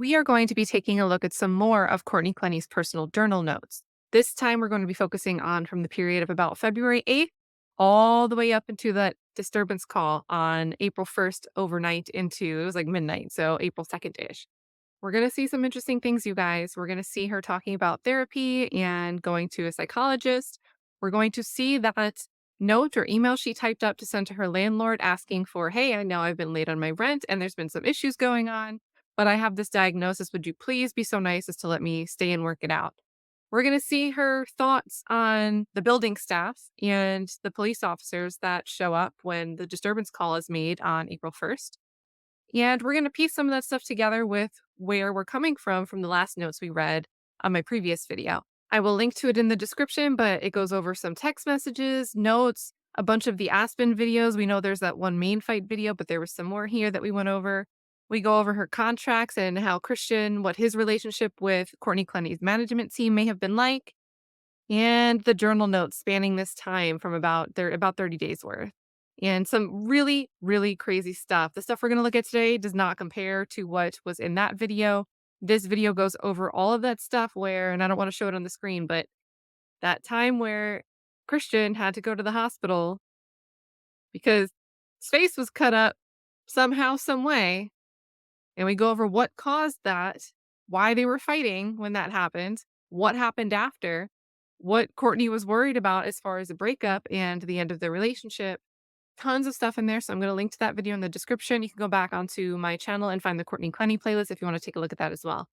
We are going to be taking a look at some more of Courtney Clenney's personal journal notes. This time, we're going to be focusing on from the period of about February 8th all the way up into that disturbance call on April 1st overnight into, it was like midnight, so April 2nd ish. We're going to see some interesting things, you guys. We're going to see her talking about therapy and going to a psychologist. We're going to see that note or email she typed up to send to her landlord asking for, hey, I know I've been late on my rent and there's been some issues going on, but I have this diagnosis. Would you please be so nice as to let me stay and work it out? We're going to see her thoughts on the building staff and the police officers that show up when the disturbance call is made on April 1st. And we're going to piece some of that stuff together with where we're coming from the last notes we read on my previous video. I will link to it in the description, but it goes over some text messages, notes, a bunch of the Aspen videos. We know there's that one main fight video, but there was some more here that we went over. We go over her contracts and how Christian, what his relationship with Courtney Clenney's management team may have been like, and the journal notes spanning this time from about 30 days worth. And some really, really crazy stuff. The stuff we're going to look at today does not compare to what was in that video. This video goes over all of that stuff where, and I don't want to show it on the screen, but that time where Christian had to go to the hospital because his face was cut up somehow, some way. And we go over what caused that, why they were fighting when that happened, what happened after, what Courtney was worried about as far as the breakup and the end of their relationship. Tons of stuff in there. So I'm going to link to that video in the description. You can go back onto my channel and find the Courtney Clenney playlist if you want to take a look at that as well.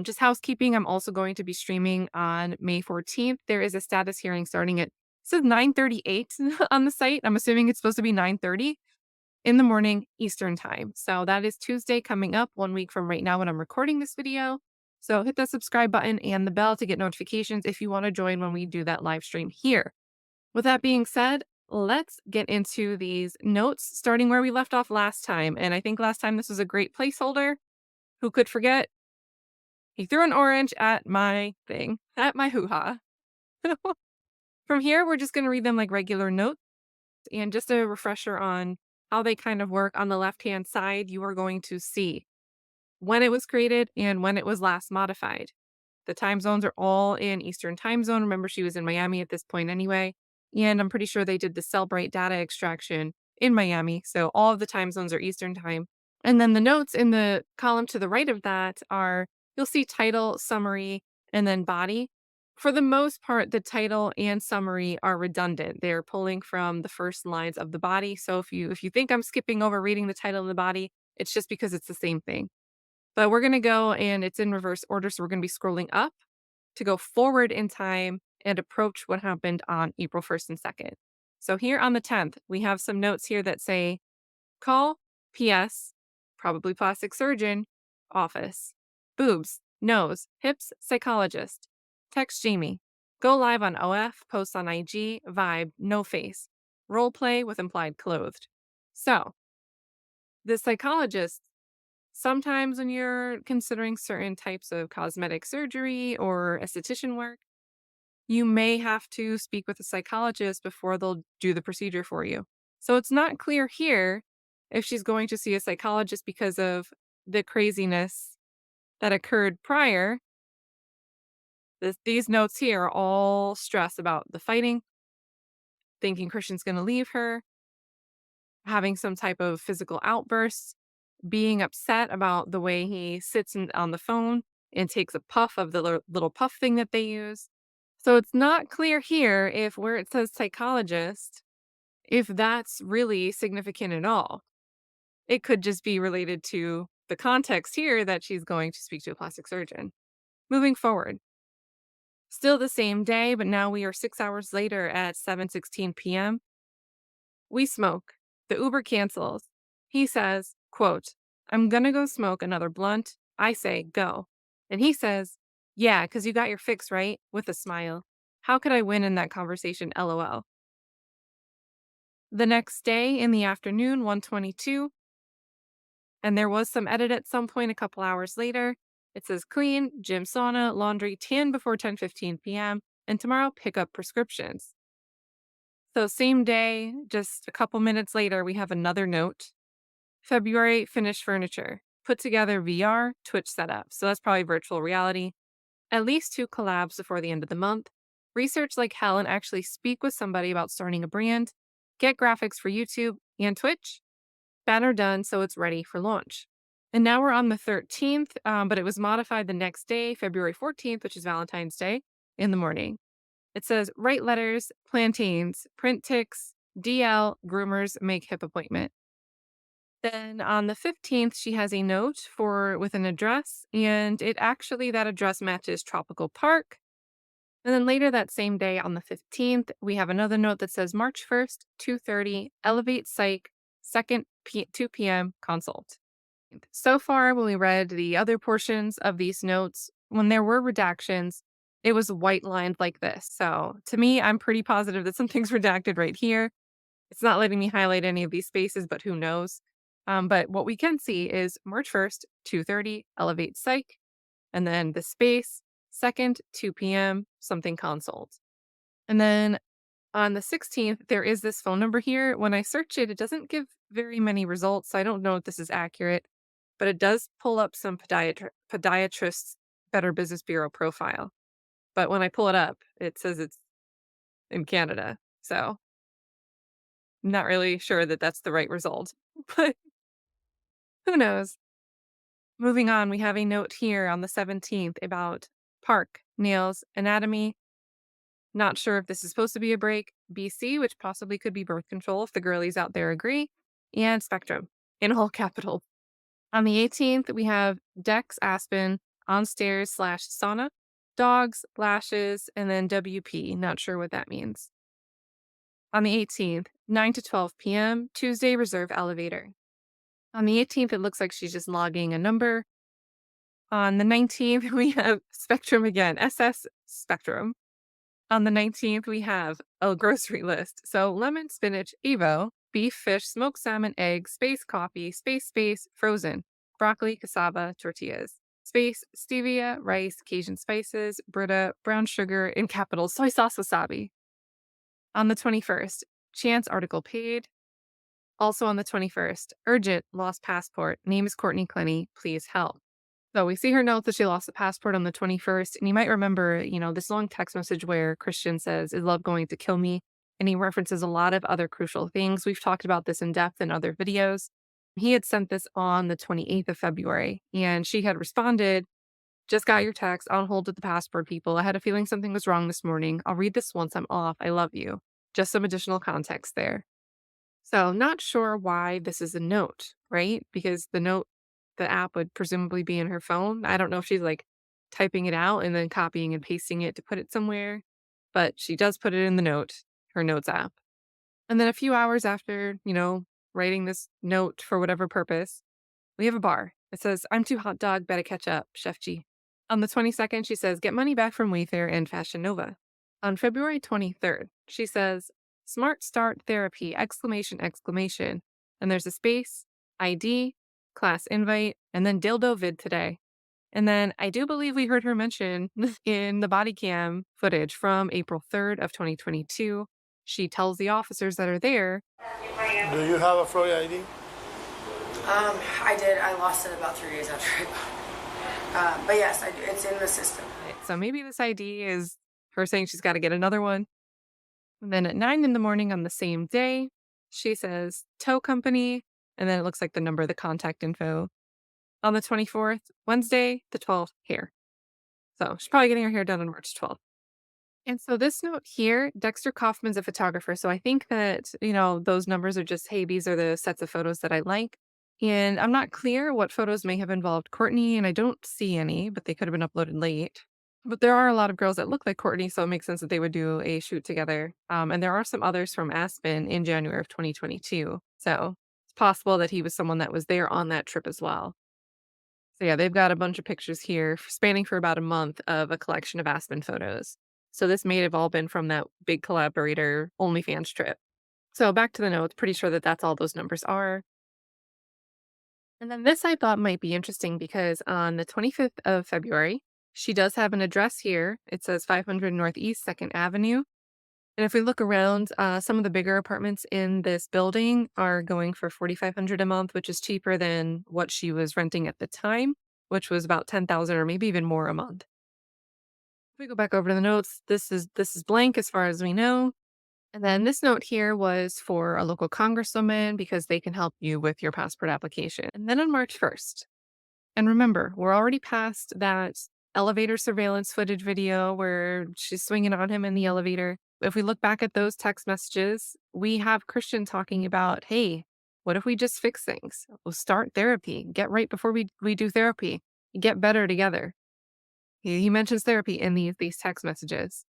Just housekeeping. I'm also going to be streaming on May 14th. There is a status hearing starting at, it says 9:38 on the site. I'm assuming it's supposed to be 9:30 in the morning Eastern time. So that is Tuesday coming up 1 week from right now when I'm recording this video. So hit that subscribe button and the bell to get notifications if you want to join when we do that live stream here. With that being said, let's get into these notes, starting where we left off last time. And I think last time this was a great placeholder. Who could forget? He threw an orange at my thing, at my hoo-ha. From here, we're just going to read them like regular notes. And just a refresher on how they kind of work. On the left-hand side, you are going to see when it was created and when it was last modified. The time zones are all in Eastern time zone. Remember, she was in Miami at this point anyway. And I'm pretty sure they did the Cellbrite data extraction in Miami. So all of the time zones are Eastern time. And then the notes in the column to the right of that are, you'll see title, summary, and then body. For the most part, the title and summary are redundant. They're pulling from the first lines of the body. So if you think I'm skipping over reading the title of the body, it's just because it's the same thing. But we're going to go and it's in reverse order. So we're going to be scrolling up to go forward in time and approach what happened on April 1st and 2nd. So here on the 10th, we have some notes here that say, call, PS, probably plastic surgeon, office, boobs, nose, hips, psychologist, text Jamie, go live on OF, post on IG, vibe, no face, role play with implied clothed. So the psychologist, sometimes when you're considering certain types of cosmetic surgery or esthetician work, you may have to speak with a psychologist before they'll do the procedure for you. So it's not clear here if she's going to see a psychologist because of the craziness that occurred prior. These notes here are all stress about the fighting, thinking Christian's going to leave her, having some type of physical outbursts, being upset about the way he sits on the phone and takes a puff of the little puff thing that they use. So it's not clear here if where it says psychologist, if that's really significant at all. It could just be related to the context here that she's going to speak to a plastic surgeon. Moving forward. Still the same day, but now we are 6 hours later at 7:16 p.m. We smoke. The Uber cancels. He says, quote, I'm gonna go smoke another blunt. I say, go. And he says, yeah, because you got your fix, right? With a smile. How could I win in that conversation? LOL. The next day in the afternoon, 1:22, and there was some edit at some point a couple hours later. It says clean, gym, sauna, laundry, tan before 10:15 p.m., and tomorrow pick up prescriptions. So same day, just a couple minutes later, we have another note. February, finished furniture. put together VR Twitch setup. So that's probably virtual reality. At least 2 collabs before the end of the month. Research like hell and actually speak with somebody about starting a brand. Get graphics for YouTube and Twitch. Banner done, so it's ready for launch. And now we're on the 13th, but it was modified the next day, February 14th, which is Valentine's Day, in the morning. It says, write letters, plantains, print ticks, DL, groomers, make hip appointment. Then on the 15th, she has a note with an address, and that address matches Tropical Park. And then later that same day on the 15th, we have another note that says March 1st, 2:30, Elevate Psych, 2 p.m. consult. So far, when we read the other portions of these notes, when there were redactions, it was white lined like this. So to me, I'm pretty positive that something's redacted right here. It's not letting me highlight any of these spaces, but who knows? But what we can see is March 1st, 2:30, Elevate Psych, and then the space, 2nd, 2 p.m., something consult. And then on the 16th, there is this phone number here. When I search it, it doesn't give very many results. So I don't know if this is accurate, but it does pull up some podiatrist's Better Business Bureau profile. But when I pull it up, it says it's in Canada. So I'm not really sure that that's the right result, but who knows? Moving on, we have a note here on the 17th about park, nails, anatomy. Not sure if this is supposed to be a break. BC, which possibly could be birth control if the girlies out there agree. And Spectrum in all capital. On the 18th, we have Dex Aspen, on stairs / sauna, dogs, lashes, and then WP. Not sure what that means. On the 18th, 9 to 12 p.m., Tuesday Reserve Elevator. On the 18th, it looks like she's just logging a number. On the 19th, we have Spectrum again, SS Spectrum. On the 19th, we have a grocery list. So lemon, spinach, Evo, beef, fish, smoked salmon, eggs, space coffee, space, frozen, broccoli, cassava, tortillas, space, stevia, rice, Cajun spices, Brita, brown sugar, in capitals, soy sauce, wasabi. On the 21st, chance article paid. Also on the 21st, urgent, lost passport. Name is Courtney Clenney, please help. So we see her note that she lost the passport on the 21st. And you might remember, this long text message where Christian says, is love going to kill me? And he references a lot of other crucial things. We've talked about this in depth in other videos. He had sent this on the 28th of February, and she had responded, just got your text, on hold with the passport people. I had a feeling something was wrong this morning. I'll read this once I'm off. I love you. Just some additional context there. So not sure why this is a note, right? Because the app would presumably be in her phone. I don't know if she's like typing it out and then copying and pasting it to put it somewhere, but she does put it in her notes app. And then a few hours after, writing this note for whatever purpose, we have a bar. It says, I'm too hot dog, better catch up, Chef G. On the 22nd, she says, get money back from Wayfair and Fashion Nova. On February 23rd, she says, Smart Start Therapy, ! And there's a space, ID, class invite, and then dildo vid today. And then I do believe we heard her mention in the body cam footage from April 3rd of 2022. She tells the officers that are there. Do you have a Florida ID? I did. I lost it about 3 days after I bought it. But yes, I do. It's in the system. So maybe this ID is her saying she's got to get another one. And then at 9 in the morning on the same day, she says, tow company, and then it looks like the number, the contact info. On the 24th, Wednesday, the 12th, hair. So she's probably getting her hair done on March 12th. And so this note here, Dexter Kaufman's a photographer. So I think that, those numbers are just, hey, these are the sets of photos that I like. And I'm not clear what photos may have involved Courtney, and I don't see any, but they could have been uploaded late. But there are a lot of girls that look like Courtney, so it makes sense that they would do a shoot together. And there are some others from Aspen in January of 2022. So it's possible that he was someone that was there on that trip as well. So yeah, they've got a bunch of pictures here spanning for about a month of a collection of Aspen photos. So this may have all been from that big collaborator OnlyFans trip. So back to the notes, pretty sure that that's all those numbers are. And then this I thought might be interesting because on the 25th of February, she does have an address here. It says 500 Northeast 2nd Avenue. And if we look around, some of the bigger apartments in this building are going for $4,500 a month, which is cheaper than what she was renting at the time, which was about 10,000 or maybe even more a month. If we go back over to the notes, this is blank as far as we know. And then this note here was for a local congresswoman because they can help you with your passport application. And then on March 1st, and remember, we're already past that elevator surveillance footage video where she's swinging on him in the elevator. If we look back at those text messages, we have Christian talking about, hey, what if we just fix things? We'll start therapy, get right before we do therapy, get better together. He mentions therapy in these text messages.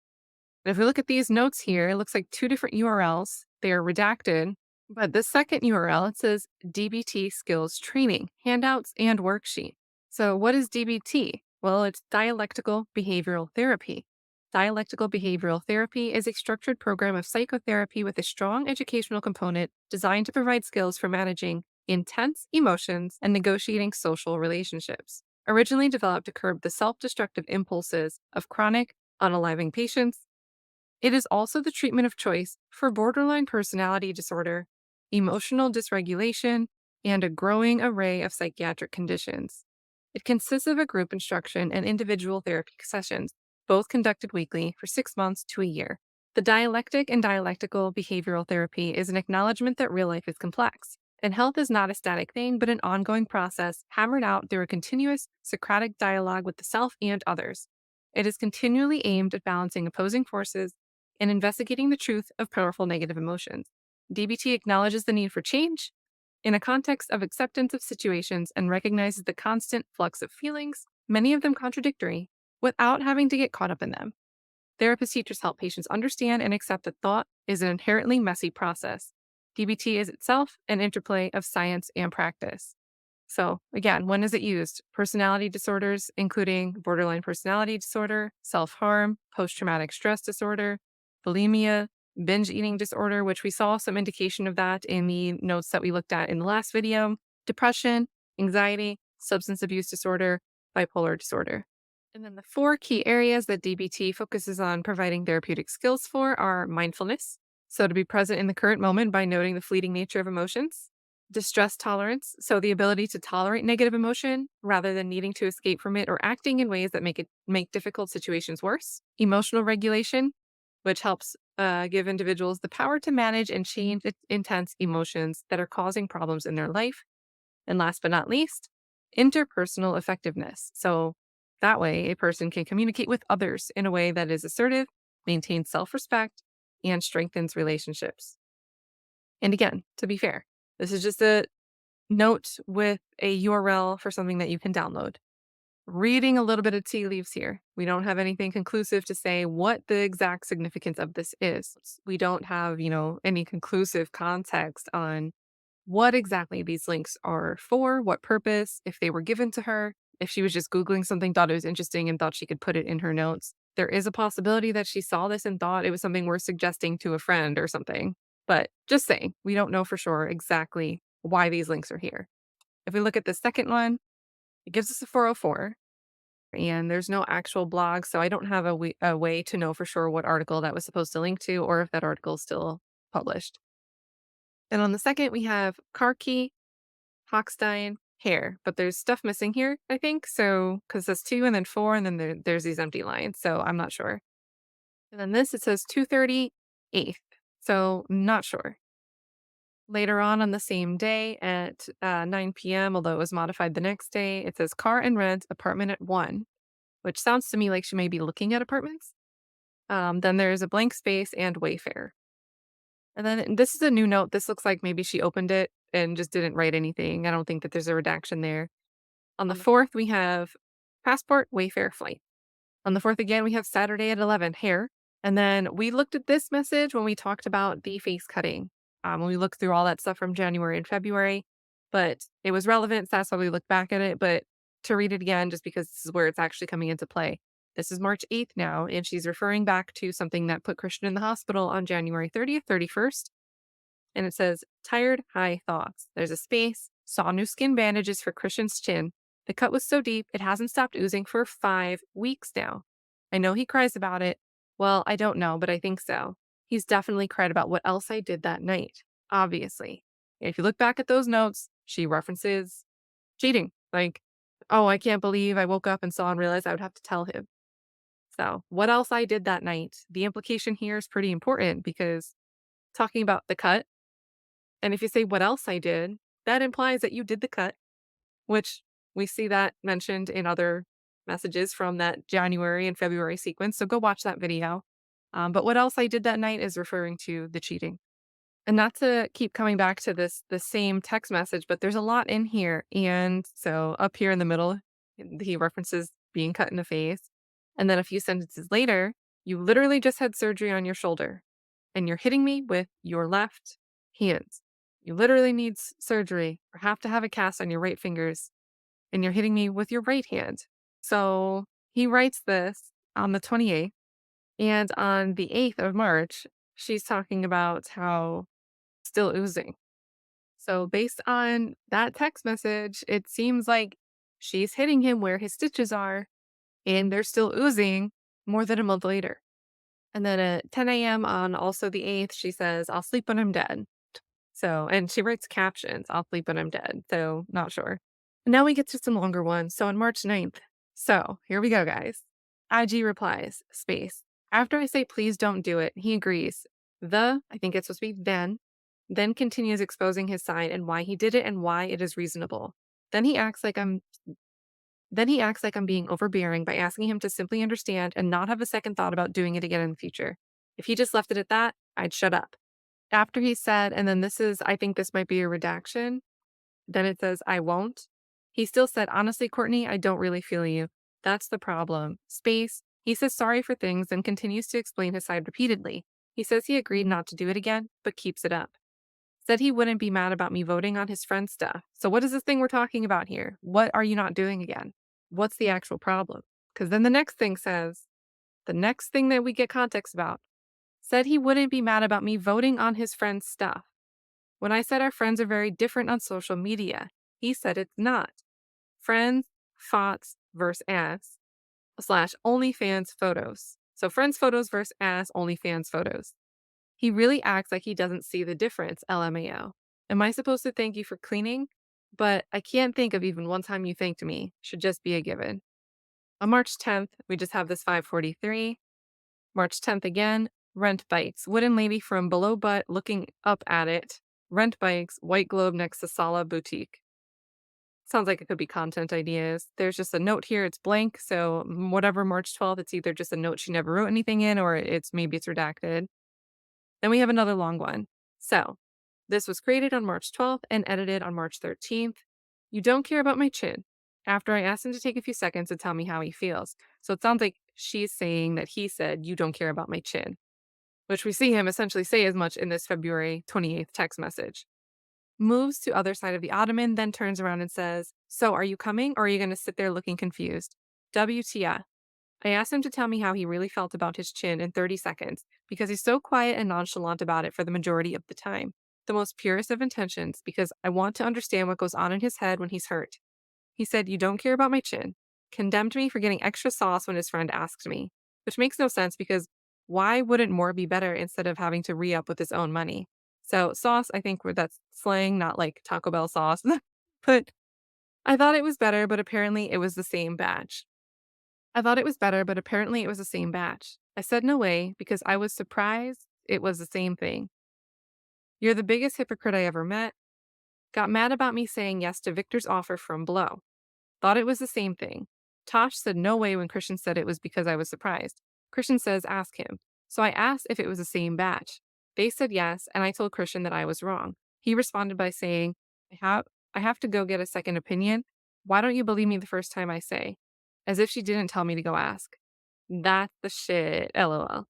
And if we look at these notes here, it looks like two different URLs. They are redacted, but the second URL, it says DBT skills training, handouts, and worksheet. So what is DBT? Well, it's dialectical behavioral therapy. Dialectical behavioral therapy is a structured program of psychotherapy with a strong educational component designed to provide skills for managing intense emotions and negotiating social relationships. Originally developed to curb the self-destructive impulses of chronic, unaliving patients, it is also the treatment of choice for borderline personality disorder, emotional dysregulation, and a growing array of psychiatric conditions. It consists of a group instruction and individual therapy sessions, both conducted weekly for 6 months to a year. The dialectic and dialectical behavioral therapy is an acknowledgement that real life is complex, and health is not a static thing but an ongoing process hammered out through a continuous Socratic dialogue with the self and others. It is continually aimed at balancing opposing forces and investigating the truth of powerful negative emotions. DBT acknowledges the need for change in a context of acceptance of situations and recognizes the constant flux of feelings, many of them contradictory, without having to get caught up in them. Therapist teachers help patients understand and accept that thought is an inherently messy process. DBT is itself an interplay of science and practice. So, again, when is it used? Personality disorders, including borderline personality disorder, self harm, post traumatic stress disorder, bulimia, binge eating disorder, which we saw some indication of that in the notes that we looked at in the last video, depression, anxiety, substance abuse disorder, bipolar disorder. And then the four key areas that DBT focuses on providing therapeutic skills for are mindfulness, so to be present in the current moment by noting the fleeting nature of emotions, distress tolerance, so the ability to tolerate negative emotion rather than needing to escape from it or acting in ways that make difficult situations worse, emotional regulation, which helps give individuals the power to manage and change intense emotions that are causing problems in their life. And last but not least, interpersonal effectiveness. So that way, a person can communicate with others in a way that is assertive, maintains self respect, and strengthens relationships. And again, to be fair, this is just a note with a URL for something that you can download. Reading a little bit of tea leaves here. We don't have anything conclusive to say what the exact significance of this is. We don't have, any conclusive context on what exactly these links are for, what purpose, if they were given to her, if she was just Googling something, thought it was interesting, and thought she could put it in her notes. There is a possibility that she saw this and thought it was something worth suggesting to a friend or something. But just saying, we don't know for sure exactly why these links are here. If we look at the second one, it gives us a 404, and there's no actual blog, so I don't have a way to know for sure what article that was supposed to link to or if that article is still published. And on the second, we have car key, Hochstein, hair, but there's stuff missing here, I think. So, because it's 2 and then 4, and then there's these empty lines. So I'm not sure. And then this, it says 2:30, 8th. So not sure. Later on the same day at 9 p.m., although it was modified the next day, it says car and rent, apartment at 1, which sounds to me like she may be looking at apartments. Then there's a blank space and Wayfair. And then this is a new note. This looks like maybe she opened it and just didn't write anything. I don't think that there's a redaction there. On the 4th, we have passport, Wayfair, flight. On the 4th again, we have Saturday at 11, hair. And then we looked at this message when we talked about the face cutting. When we looked through all that stuff from January and February, but it was relevant. So that's why we looked back at it. But to read it again, just because this is where it's actually coming into play. This is March 8th now, and she's referring back to something that put Christian in the hospital on January 30th, 31st. And it says, tired, high thoughts. There's a space, saw new skin bandages for Christian's chin. The cut was so deep, it hasn't stopped oozing for 5 weeks now. I know he cries about it. Well, I don't know, but I think so. He's definitely cried about what else I did that night, obviously. If you look back at those notes, she references cheating. Like, oh, I can't believe I woke up and saw and realized I would have to tell him. So, what else I did that night? The implication here is pretty important because talking about the cut, and if you say what else I did, that implies that you did the cut, which we see that mentioned in other messages from that January and February sequence. So go watch that video. But what else I did that night is referring to the cheating. And not to keep coming back to the same text message, but there's a lot in here. And so up here in the middle, he references being cut in the face. And then a few sentences later, you literally just had surgery on your shoulder and you're hitting me with your left hand. You literally need surgery or have to have a cast on your right fingers and you're hitting me with your right hand. So he writes this on the 28th. And on the 8th of March, she's talking about how still oozing. So based on that text message, it seems like she's hitting him where his stitches are and they're still oozing more than a month later. And then at 10 a.m. on also the 8th, she says, I'll sleep when I'm dead. So, and she writes captions, I'll sleep when I'm dead. So, not sure. And now we get to some longer ones. So, on March 9th. So, here we go, guys. IG replies, space. After I say, please don't do it, he agrees. I think it's supposed to be then continues exposing his side and why he did it and why it is reasonable. Then he acts like I'm being overbearing by asking him to simply understand and not have a second thought about doing it again in the future. If he just left it at that, I'd shut up. After he said, and then I think this might be a redaction, then it says, I won't. He still said, honestly, Courtney, I don't really feel you. That's the problem. Space. He says sorry for things and continues to explain his side repeatedly. He says he agreed not to do it again, but keeps it up. Said he wouldn't be mad about me voting on his friend's stuff. So what is this thing we're talking about here? What are you not doing again? What's the actual problem? Because then the next thing says, the next thing that we get context about, said he wouldn't be mad about me voting on his friend's stuff. When I said our friends are very different on social media, he said it's not. Friends, thoughts versus ass, / OnlyFans photos. So friends photos versus ass, OnlyFans photos. He really acts like he doesn't see the difference, LMAO. Am I supposed to thank you for cleaning? But I can't think of even one time you thanked me. Should just be a given. On March 10th, we just have this 543. March 10th again, rent bikes. Wooden lady from below butt looking up at it. Rent bikes, white globe next to Sala Boutique. Sounds like it could be content ideas. There's just a note here. It's blank. So whatever March 12th, it's either just a note she never wrote anything in or maybe it's redacted. Then we have another long one. So this was created on March 12th and edited on March 13th. You don't care about my chin. After I asked him to take a few seconds to tell me how he feels. So it sounds like she's saying that he said, you don't care about my chin, which we see him essentially say as much in this February 28th text message. Moves to other side of the ottoman, then turns around and says, so are you coming or are you going to sit there looking confused? WTF. I asked him to tell me how he really felt about his chin in 30 seconds because he's so quiet and nonchalant about it for the majority of the time. The most purest of intentions because I want to understand what goes on in his head when he's hurt. He said, you don't care about my chin. Condemned me for getting extra sauce when his friend asked me, which makes no sense because why wouldn't more be better instead of having to re-up with his own money? So sauce, I think that's slang, not like Taco Bell sauce. But I thought it was better, but apparently it was the same batch. I said no way because I was surprised it was the same thing. You're the biggest hypocrite I ever met. Got mad about me saying yes to Victor's offer from Blow. Thought it was the same thing. Tosh said no way when Christian said it was because I was surprised. Christian says ask him. So I asked if it was the same batch. They said yes, and I told Christian that I was wrong. He responded by saying, I have to go get a second opinion. Why don't you believe me the first time I say? As if she didn't tell me to go ask. That's the shit, lol.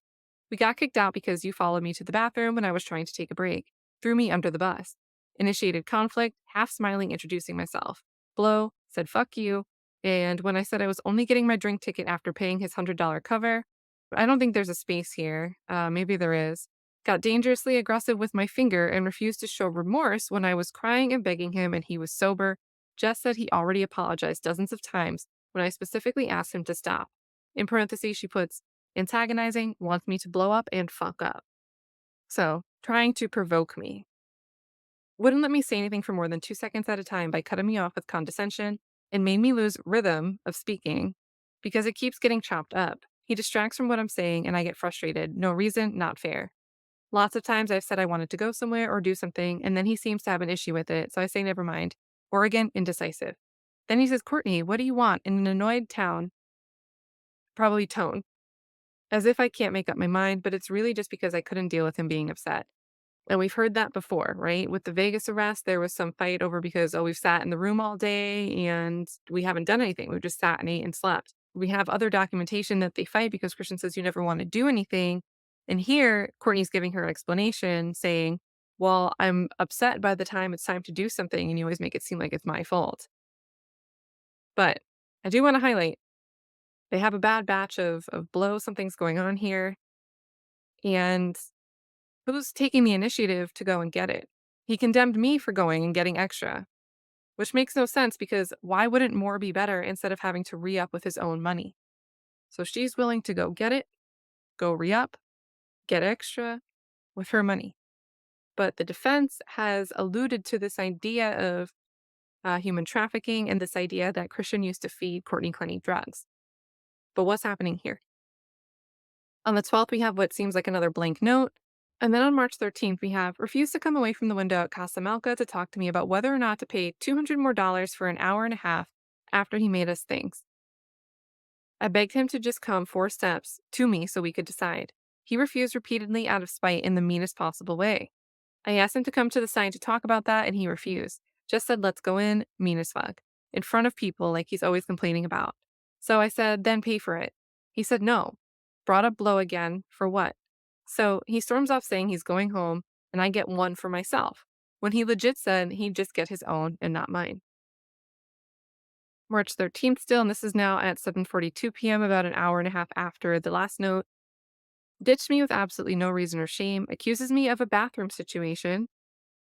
We got kicked out because you followed me to the bathroom when I was trying to take a break. Threw me under the bus. Initiated conflict, half smiling, introducing myself. Blow, said fuck you. And when I said I was only getting my drink ticket after paying his $100 cover, I don't think there's a space here. Maybe there is. Got dangerously aggressive with my finger and refused to show remorse when I was crying and begging him and he was sober. Just said he already apologized dozens of times when I specifically asked him to stop. In parentheses, she puts, antagonizing, wants me to blow up and fuck up. So, trying to provoke me. Wouldn't let me say anything for more than 2 seconds at a time by cutting me off with condescension and made me lose rhythm of speaking because it keeps getting chopped up. He distracts from what I'm saying and I get frustrated. No reason, not fair. Lots of times I've said I wanted to go somewhere or do something, and then he seems to have an issue with it, so I say never mind. Or again, indecisive. Then he says, Courtney, what do you want? In an annoyed probably tone, as if I can't make up my mind, but it's really just because I couldn't deal with him being upset. And we've heard that before, right? With the Vegas arrest, there was some fight over because, oh, we've sat in the room all day and we haven't done anything. We've just sat and ate and slept. We have other documentation that they fight because Christian says you never want to do anything. And here, Courtney's giving her explanation saying, well, I'm upset by the time it's time to do something and you always make it seem like it's my fault. But I do want to highlight they have a bad batch of blow. Something's going on here. And who's taking the initiative to go and get it? He condemned me for going and getting extra, which makes no sense because why wouldn't more be better instead of having to re up with his own money? So she's willing to go get it, go re up, get extra with her money. But the defense has alluded to this idea of human trafficking and this idea that Christian used to feed Courtney Clenney drugs. But what's happening here? On the 12th, we have what seems like another blank note. And then on March 13th, we have refused to come away from the window at Casa Melca to talk to me about whether or not to pay $200 more for an hour and a half after he made us things. I begged him to just come 4 steps to me so we could decide. He refused repeatedly out of spite in the meanest possible way. I asked him to come to the sign to talk about that, and he refused. Just said, let's go in, mean as fuck, in front of people like he's always complaining about. So I said, then pay for it. He said no. Brought up blow again, for what? So he storms off saying he's going home, and I get one for myself, when he legit said he'd just get his own and not mine. March 13th still, and this is now at 7:42 p.m., about an hour and a half after the last note. Ditched me with absolutely no reason or shame, accuses me of a bathroom situation,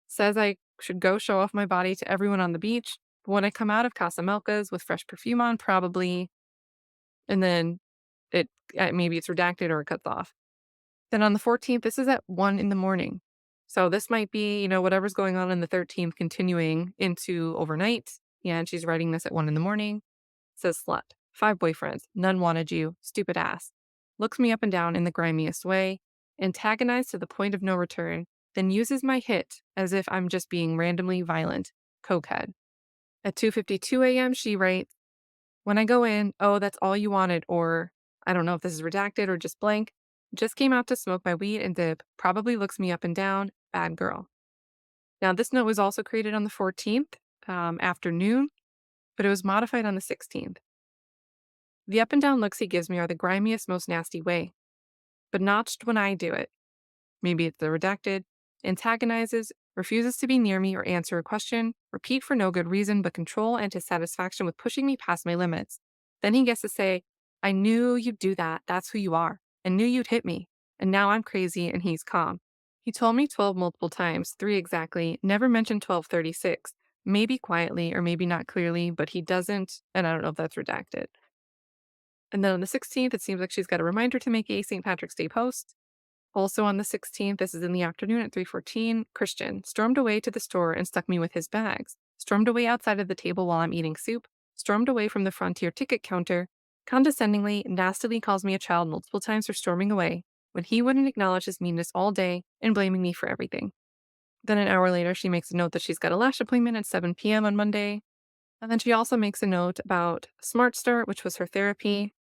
says I should go show off my body to everyone on the beach, but when I come out of Casa Melca's with fresh perfume on, probably, and then maybe it's redacted or it cuts off. Then on the 14th, this is at 1 in the morning. So this might be, whatever's going on the 13th continuing into overnight. Yeah, and she's writing this at 1 in the morning. Says slut, 5 boyfriends, none wanted you, stupid ass. Looks me up and down in the grimiest way, antagonized to the point of no return, then uses my hit as if I'm just being randomly violent. Cokehead. At 2:52 a.m., she writes, when I go in, oh, that's all you wanted, or I don't know if this is redacted or just blank. Just came out to smoke my weed and dip. Probably looks me up and down. Bad girl. Now, this note was also created on the 14th afternoon, but it was modified on the 16th. The up and down looks he gives me are the grimiest, most nasty way, but notched when I do it. Maybe it's the redacted, antagonizes, refuses to be near me or answer a question, repeat for no good reason but control and his satisfaction with pushing me past my limits. Then he gets to say, I knew you'd do that, that's who you are, and knew you'd hit me, and now I'm crazy and he's calm. He told me 12 multiple times, 3 exactly, never mentioned 12:36, maybe quietly or maybe not clearly, but he doesn't, and I don't know if that's redacted. And then on the 16th, it seems like she's got a reminder to make a St. Patrick's Day post. Also on the 16th, this is in the afternoon at 3:14, Christian stormed away to the store and stuck me with his bags, stormed away outside of the table while I'm eating soup, stormed away from the Frontier ticket counter, condescendingly, nastily calls me a child multiple times for storming away, when he wouldn't acknowledge his meanness all day and blaming me for everything. Then an hour later, she makes a note that she's got a lash appointment at 7 p.m. on Monday. And then she also makes a note about Smart Start, which was her therapy,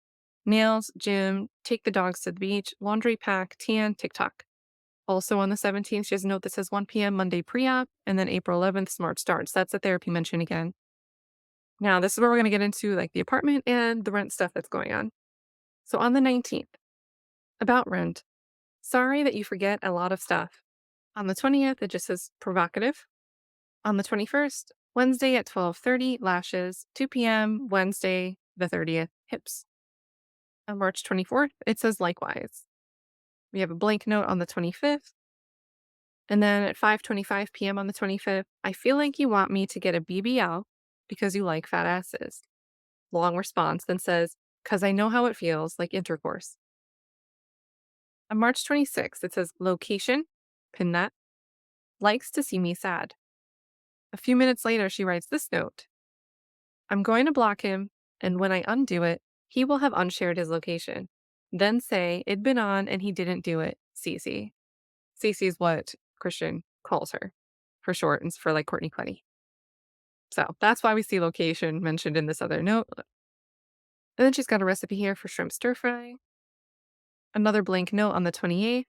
nails, gym, take the dogs to the beach, laundry pack, tan, TikTok. Also on the 17th, she has a note that says 1 p.m. Monday pre-op, and then April 11th, Smart Starts. That's the therapy mention again. Now, this is where we're going to get into like the apartment and the rent stuff that's going on. So on the 19th, about rent. Sorry that you forget a lot of stuff. On the 20th, it just says provocative. On the 21st, Wednesday at 12:30, lashes, 2 p.m., Wednesday, the 30th, hips. On March 24th, it says likewise. We have a blank note on the 25th. And then at 5:25 p.m. on the 25th, I feel like you want me to get a BBL because you like fat asses. Long response then says, because I know how it feels like intercourse. On March 26th, it says location, Pin that. Likes to see me sad. A few minutes later, she writes this note. I'm going to block him, and when I undo it, he will have unshared his location. Then say it'd been on and he didn't do it. Cece. Cece is what Christian calls her for short and for like Courtney Clenney. So that's why we see location mentioned in this other note. And then she's got a recipe here for shrimp stir fry. Another blank note on the 28th.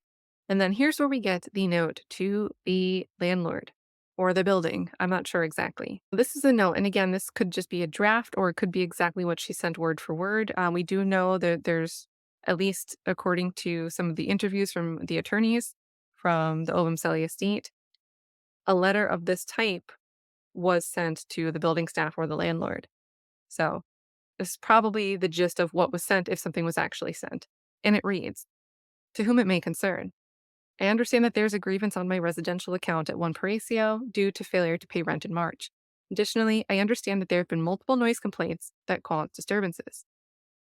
And then here's where we get the note to the landlord or the building. I'm not sure exactly. This is a note. And again, this could just be a draft or it could be exactly what she sent word for word. We do know that there's, at least according to some of the interviews from the attorneys from the Ovum estate, a letter of this type was sent to the building staff or the landlord. So this is probably the gist of what was sent if something was actually sent. And it reads, to whom it may concern. I understand that there's a grievance on my residential account at One Paraíso due to failure to pay rent in March. Additionally, I understand that there have been multiple noise complaints that cause disturbances.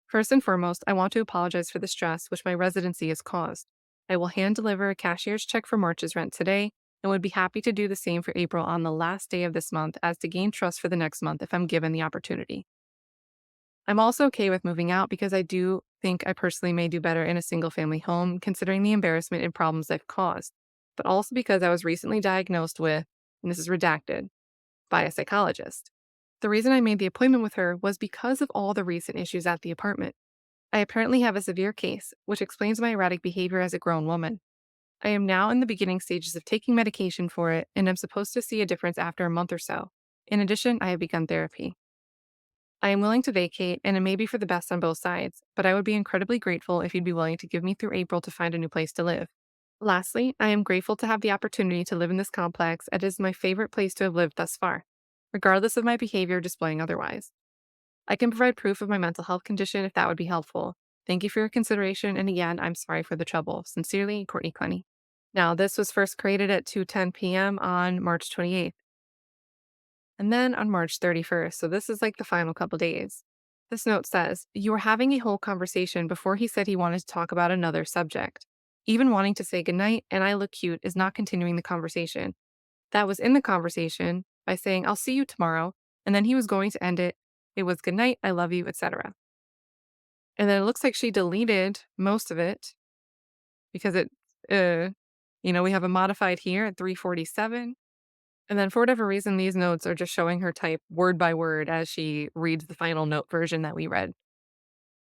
First and foremost, I want to apologize for the stress which my residency has caused. I will hand deliver a cashier's check for March's rent today and would be happy to do the same for April on the last day of this month as to gain trust for the next month if I'm given the opportunity. I'm also okay with moving out because I do think I personally may do better in a single family home considering the embarrassment and problems I've caused, but also because I was recently diagnosed with, and this is redacted, by a psychologist. The reason I made the appointment with her was because of all the recent issues at the apartment. I apparently have a severe case, which explains my erratic behavior as a grown woman. I am now in the beginning stages of taking medication for it, and I'm supposed to see a difference after a month or so. In addition, I have begun therapy. I am willing to vacate, and it may be for the best on both sides, but I would be incredibly grateful if you'd be willing to give me through April to find a new place to live. Lastly, I am grateful to have the opportunity to live in this complex, as it is my favorite place to have lived thus far, regardless of my behavior displaying otherwise. I can provide proof of my mental health condition if that would be helpful. Thank you for your consideration, and again, I'm sorry for the trouble. Sincerely, Courtney Clenney. Now, this was first created at 2:10 p.m. on March 28th. And then on March 31st, so this is like the final couple days. This note says, you were having a whole conversation before he said he wanted to talk about another subject. Even wanting to say goodnight and I look cute is not continuing the conversation. That was in the conversation by saying, I'll see you tomorrow. And then he was going to end it. It was goodnight, I love you, etc. And then it looks like she deleted most of it because we have a modified here at 3:47. And then for whatever reason, these notes are just showing her type word by word as she reads the final note version that we read.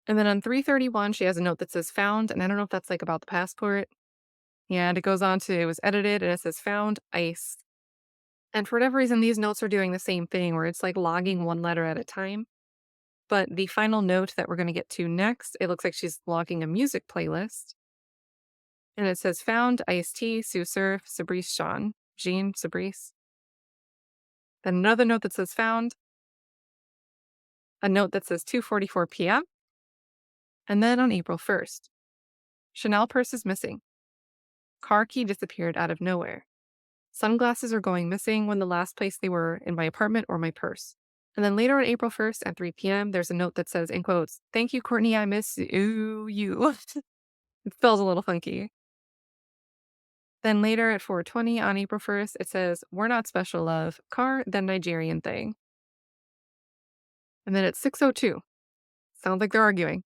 And then on 3:31, she has a note that says found, and I don't know if that's like about the passport. Yeah, and it goes on to, it was edited, and it says found, ice. And for whatever reason, these notes are doing the same thing where it's like logging one letter at a time. But the final note that we're going to get to next, it looks like she's logging a music playlist. And it says found, Ice-T, Sue Surf, Sabrice Sean, Jean, Sabrice. Then another note that says found, a note that says 2:44 p.m. And then on April 1st, Chanel purse is missing. Car key disappeared out of nowhere. Sunglasses are going missing when the last place they were in my apartment or my purse. And then later on April 1st at 3 p.m., there's a note that says, in quotes, thank you, Courtney, I miss you. It feels a little funky. Then later at 4:20 on April 1st, it says, we're not special, love. Car, then Nigerian thing. And then at 6:02, sounds like they're arguing.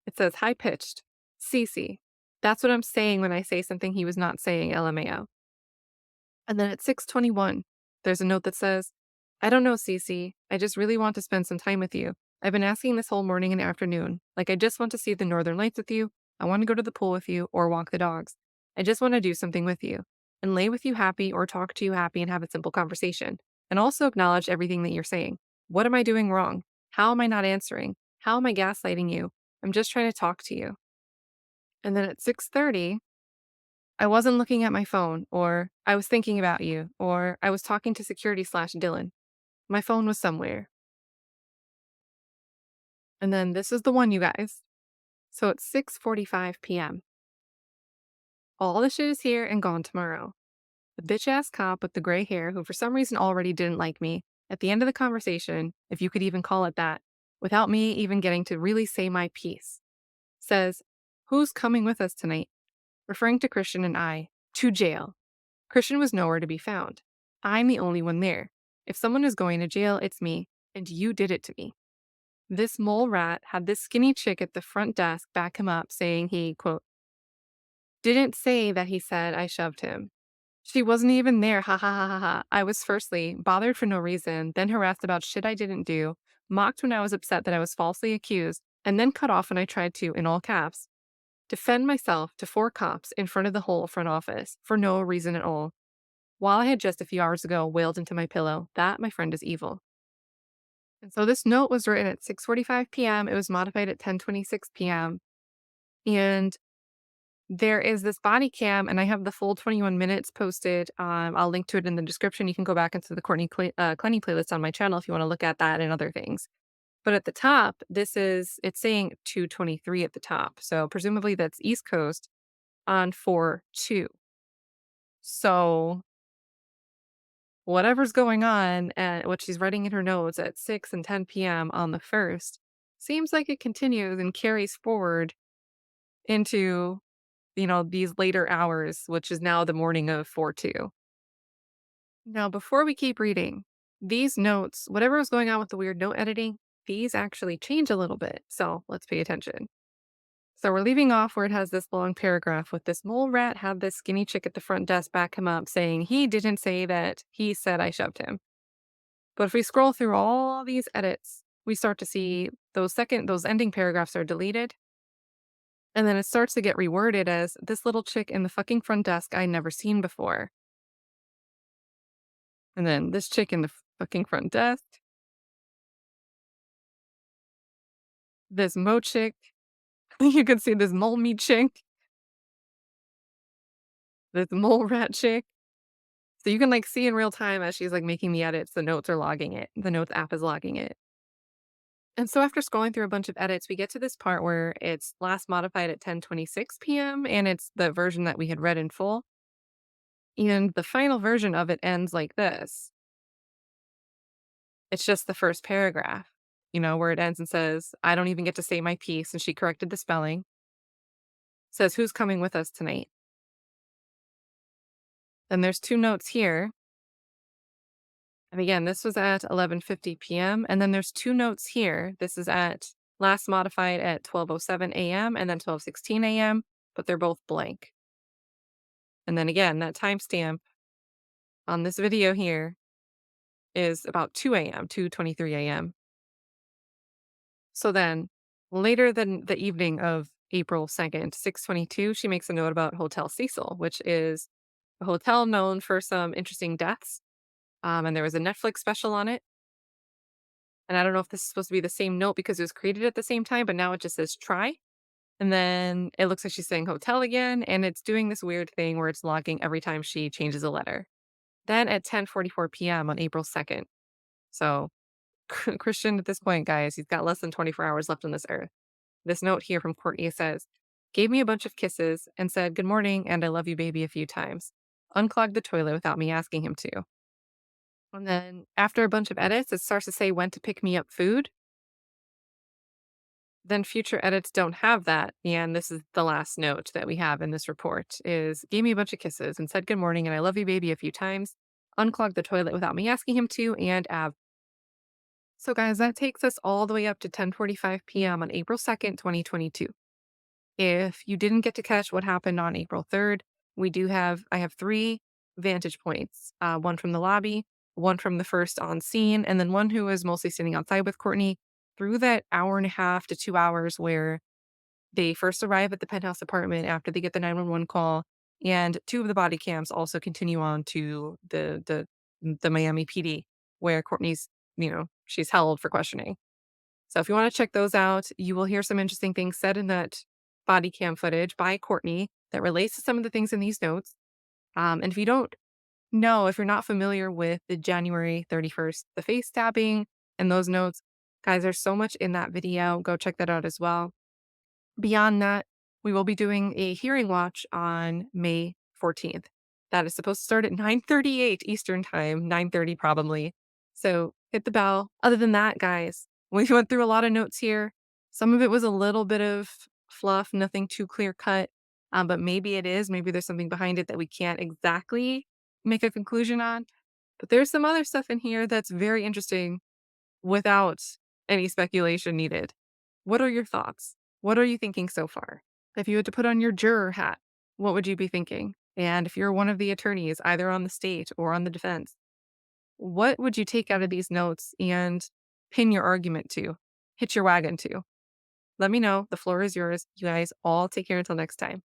It says, high-pitched, Cece. That's what I'm saying when I say something he was not saying, LMAO. And then at 6:21, there's a note that says, I don't know, Cece. I just really want to spend some time with you. I've been asking this whole morning and afternoon. Like, I just want to see the northern lights with you. I want to go to the pool with you or walk the dogs. I just want to do something with you and lay with you happy or talk to you happy and have a simple conversation. And also acknowledge everything that you're saying. What am I doing wrong? How am I not answering? How am I gaslighting you? I'm just trying to talk to you. And then at 6:30, I wasn't looking at my phone, or I was thinking about you, or I was talking to security/Dylan. My phone was somewhere. And then this is the one, you guys. So it's 6:45 p.m. All the shit is here and gone tomorrow. The bitch-ass cop with the gray hair, who for some reason already didn't like me, at the end of the conversation, if you could even call it that, without me even getting to really say my piece, says, who's coming with us tonight? Referring to Christian and I. To jail. Christian was nowhere to be found. I'm the only one there. If someone is going to jail, it's me, and you did it to me. This mole rat had this skinny chick at the front desk back him up, saying he, quote, didn't say that he said I shoved him. She wasn't even there, ha ha ha ha ha. I was firstly bothered for no reason, then harassed about shit I didn't do, mocked when I was upset that I was falsely accused, and then cut off when I tried to, in all caps, defend myself to 4 cops in front of the whole front office for no reason at all. While I had just a few hours ago wailed into my pillow, that, my friend, is evil. And so this note was written at 6:45 p.m. It was modified at 10:26 p.m. And there is this body cam, and I have the full 21 minutes posted. I'll link to it in the description. You can go back into the Clenney playlist on my channel if you want to look at that and other things. But at the top, it's saying 2:23 at the top. So presumably that's East Coast on 4/2. So whatever's going on at what she's writing in her notes at 6 and 10 p.m. on the 1st seems like it continues and carries forward into, these later hours, which is now the morning of 4/2. Now, before we keep reading, these notes, whatever was going on with the weird note editing, these actually change a little bit. So let's pay attention. So we're leaving off where it has this long paragraph with this mole rat had this skinny chick at the front desk back him up saying he didn't say that he said I shoved him. But if we scroll through all these edits, we start to see those ending paragraphs are deleted. And then it starts to get reworded as this little chick in the fucking front desk I never seen before. And then this chick in the fucking front desk. This mo chick. You can see this mole me chick. This mole rat chick. So you can see in real time as she's making the edits, the notes are logging it. The notes app is logging it. And so after scrolling through a bunch of edits, we get to this part where it's last modified at 10:26 p.m. and it's the version that we had read in full. And the final version of it ends like this. It's just the first paragraph, where it ends and says, I don't even get to say my piece. And she corrected the spelling. Says, who's coming with us tonight? Then there's 2 notes here. And again, this was at 11:50 p.m. And then there's 2 notes here. This is at last modified at 12:07 a.m. and then 12:16 a.m., but they're both blank. And then again, that timestamp on this video here is about 2 a.m., 2:23 a.m. So then later than the evening of April 2nd, 6:22, she makes a note about Hotel Cecil, which is a hotel known for some interesting deaths. And there was a Netflix special on it. And I don't know if this is supposed to be the same note because it was created at the same time, but now it just says try. And then it looks like she's saying hotel again, and it's doing this weird thing where it's logging every time she changes a letter. Then at 10:44 p.m. on April 2nd. So Christian at this point, guys, he's got less than 24 hours left on this earth. This note here from Courtney says, gave me a bunch of kisses and said good morning and I love you baby a few times. Unclogged the toilet without me asking him to. And then after a bunch of edits, it starts to say when to pick me up food. Then future edits don't have that. And this is the last note that we have in this report is gave me a bunch of kisses and said good morning and I love you baby a few times. Unclogged the toilet without me asking him to and So guys, that takes us all the way up to 10:45 p.m. on April 2nd, 2022. If you didn't get to catch what happened on April 3rd, I have 3 vantage points. One from the lobby, one from the first on scene, and then one who was mostly sitting outside with Courtney through that hour and a half to 2 hours where they first arrive at the penthouse apartment after they get the 911 call. And 2 of the body cams also continue on to the Miami PD where Courtney's, she's held for questioning. So if you want to check those out, you will hear some interesting things said in that body cam footage by Courtney that relates to some of the things in these notes. And if you're not familiar with the January 31st, the face stabbing and those notes, guys, there's so much in that video. Go check that out as well. Beyond that, we will be doing a hearing watch on May 14th. That is supposed to start at 9:38 Eastern time, 9:30 probably. So hit the bell. Other than that, guys, we went through a lot of notes here. Some of it was a little bit of fluff, nothing too clear cut. But maybe it is. Maybe there's something behind it that we can't exactly make a conclusion on. But there's some other stuff in here that's very interesting without any speculation needed. What are your thoughts? What are you thinking so far? If you had to put on your juror hat, what would you be thinking? And if you're one of the attorneys, either on the state or on the defense, what would you take out of these notes and pin your argument to, hitch your wagon to? Let me know. The floor is yours. You guys all take care until next time.